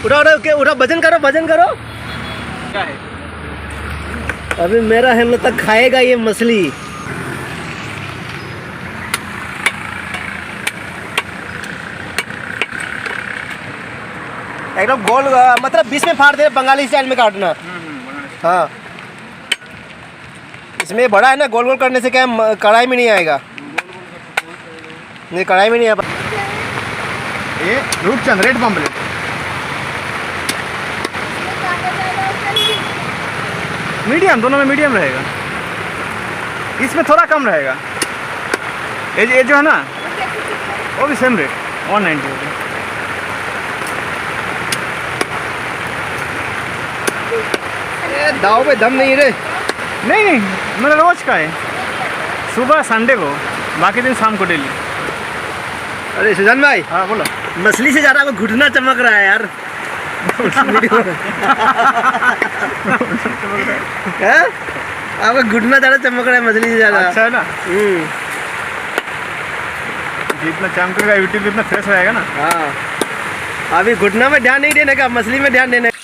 उठा उठा के उठा, वजन करो वजन करो। क्या है? अभी मेरा हेमलत तक खाएगा ये मछली। एकदम गोल, मतलब बीच में फाड़ दे, बंगाली स्टाइल में काटना। हाँ, इसमें बड़ा है ना, गोल गोल करने से क्या है, कढ़ाई में नहीं आएगा। नहीं, कढ़ाई में नहीं आएगा। ये रूपचंद रेड पॉम्पलेट। मीडियम, दोनों में मीडियम रहेगा। इसमें थोड़ा कम रहेगा। ये जो है ना, वो भी सेम रेट 190 होगा। दाव पे दम नहीं रे। नहीं, मेरा रोज का है, सुबह संडे को, बाकी दिन शाम को डेली। अरे सुजान भाई, हाँ बोलो। मछली से ज़्यादा आपको घुटना चमक रहा है यार। हैं? आपका घुटना ज़्यादा चमक रहा है मछली से ज़्यादा। अच्छा है ना, जितना चमकेगा यूट्यूब उतना फ्रेश रहेगा ना। हाँ, अभी घुटना में ध्यान नहीं देने का, मछली में ध्यान देने का।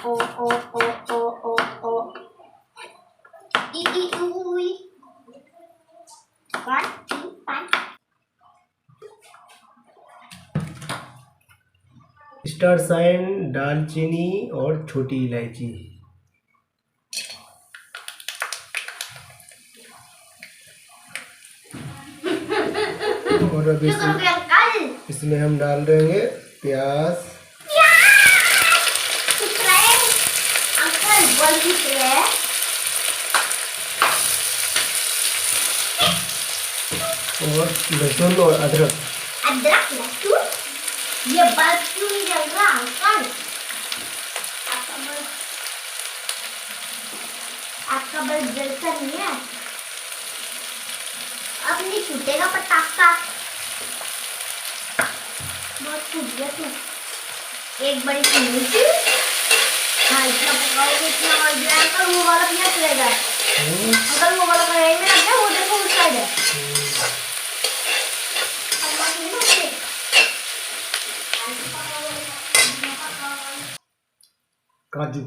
O o o o o o I u i 1 2 5 star sign, दालचीनी और छोटी इलायची। और अब इसमें हम डाल देंगे प्याज। और लहसुन और अदरक। अदरक लहसुन, ये बल्ब क्यों नहीं जल रहा अंकल? आपका बल्ब जलता नहीं है। अब नहीं छूटेगा पटाखा। बहुत छूट गया तू। एक बड़ी सी मिर्ची। हाँ, इतना पकाओगे, इतना और दिया अंकल, वो वाला भी चलेगा। अंकल वो वाला कढ़ाई में रखना, वो देखो उस साइड है। काजू।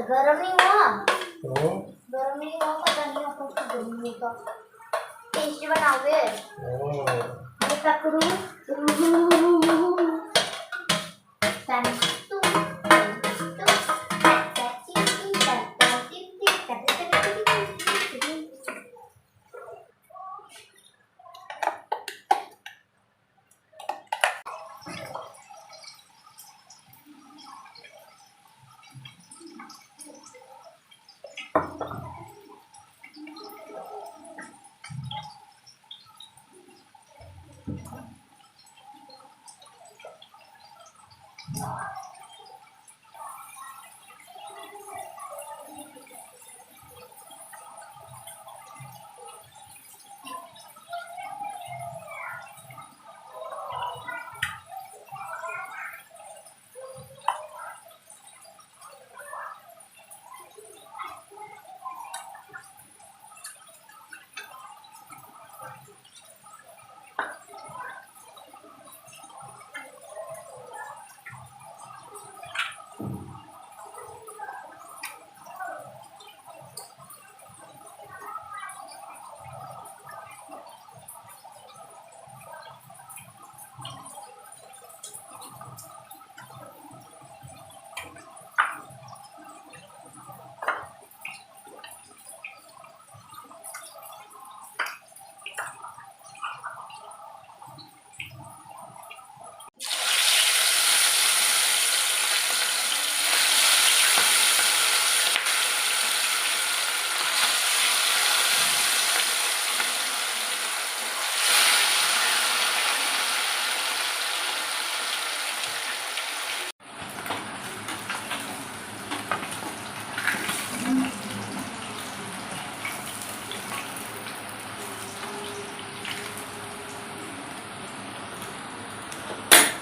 गरम नहीं हुआ, गरम नहीं हुआ, पता नहीं आपको गरम नहीं होगा। टेस्ट बनाओगे? पकड़ू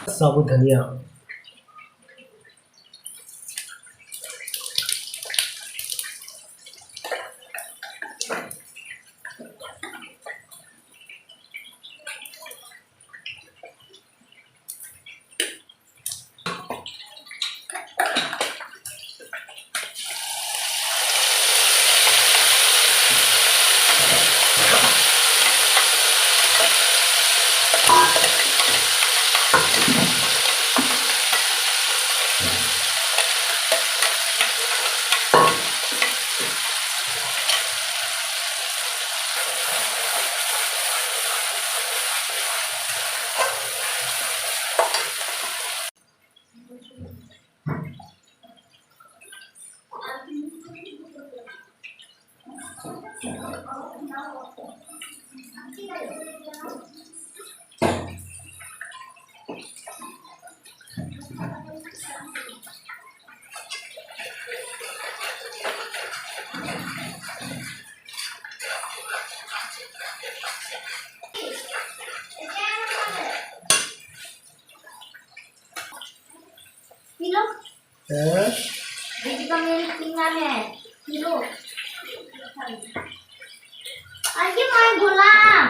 साबुत धनिया, किलो दीदी का मेरी पिंगा में है किलो आगे मैं गुलाम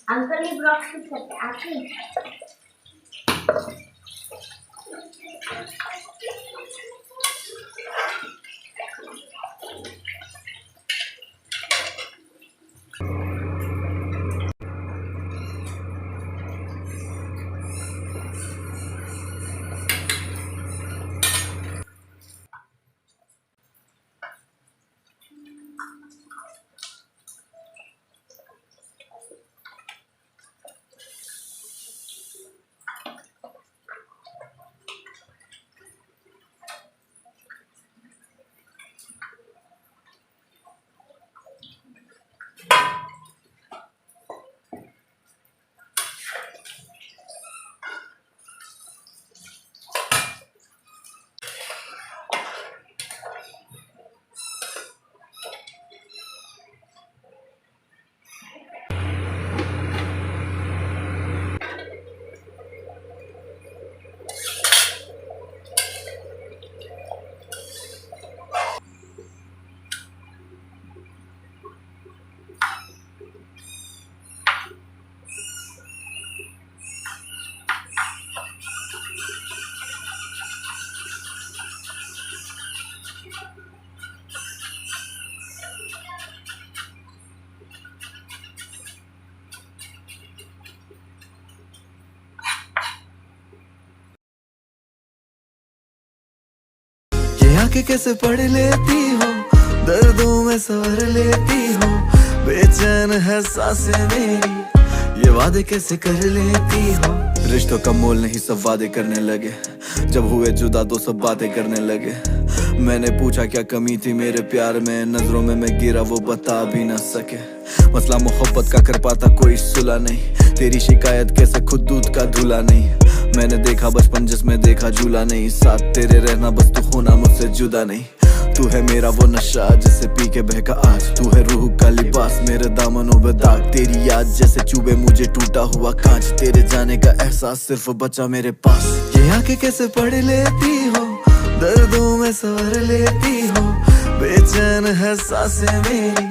अंकल ये ब्लॉग शूट करते हैं आखिर आंखें कैसे पढ़ लेती हो, दर्दों में सवर लेती हो, बेचैन है सांसें मेरी, ये वादे कैसे कर लेती हो। रिश्तों का मोल नहीं सब वादे करने लगे, जब हुए जुदा तो सब बातें करने लगे। मैंने पूछा क्या कमी थी मेरे प्यार में, नजरों में मैं गिरा वो बता भी ना सके। मसला मोहब्बत का कर पाता कोई सुला नहीं, तेरी शिकायत कैसे खुद दूध का धुला नहीं। मैंने देखा बचपन जिसमें देखा झूला नहीं, साथ तेरे रहना बस तू होना मुझसे जुदा नहीं। तू है मेरा वो नशा जिसे पी के बहका आज, तू है रूह का लिबास मेरे दामनों में दाग। तेरी याद जैसे चुभे मुझे टूटा हुआ कांच, तेरे जाने का एहसास सिर्फ बचा मेरे पास। ये आंखें कैसे पढ़ लेती हो, दर्दों में सवर लेती हो, बेचैन है सांसें मेरी,